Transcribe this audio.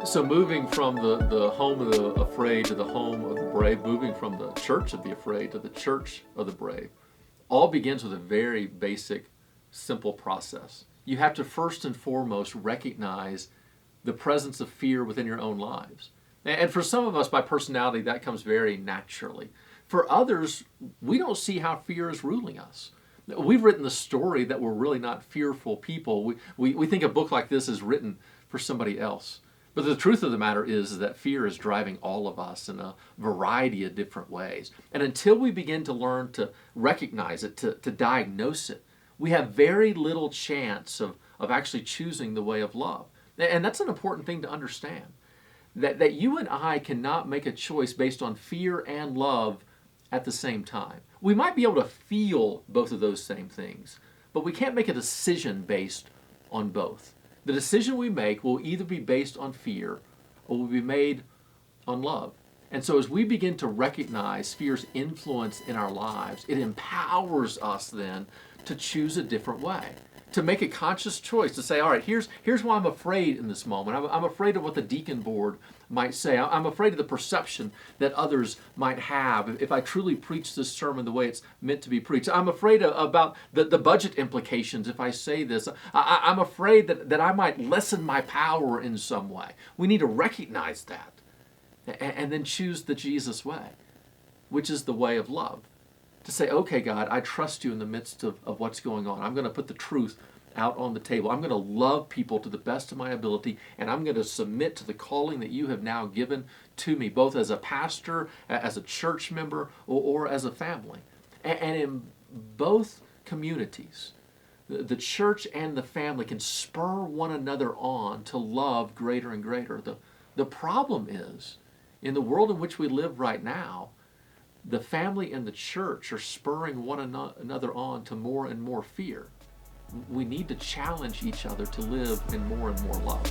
So moving from the home of the afraid to the home of the brave, moving from the church of the afraid to the church of the brave, all begins with a very basic, simple process. You have to first and foremost recognize the presence of fear within your own lives. And for some of us, by personality, that comes very naturally. For others, we don't see how fear is ruling us. We've written the story that we're really not fearful people. We think a book like this is written for somebody else. But the truth of the matter is that fear is driving all of us in a variety of different ways. And until we begin to learn to recognize it, to diagnose it, we have very little chance of actually choosing the way of love. And that's an important thing to understand. That you and I cannot make a choice based on fear and love at the same time. We might be able to feel both of those same things, but we can't make a decision based on both. The decision we make will either be based on fear or will be made on love. And so as we begin to recognize fear's influence in our lives, it empowers us then to choose a different way, to make a conscious choice, to say, all right, here's why I'm afraid in this moment. I'm afraid of what the deacon board might say. I'm afraid of the perception that others might have if I truly preach this sermon the way it's meant to be preached. I'm afraid about the budget implications if I say this. I'm afraid that I might lessen my power in some way. We need to recognize that and then choose the Jesus way, which is the way of love. To say, okay, God, I trust you in the midst of what's going on. I'm going to put the truth out on the table. I'm going to love people to the best of my ability, and I'm going to submit to the calling that you have now given to me, both as a pastor, as a church member, or as a family. And in both communities, the church and the family can spur one another on to love greater and greater. The problem is, in the world in which we live right now, the family and the church are spurring one another on to more and more fear. We need to challenge each other to live in more and more love.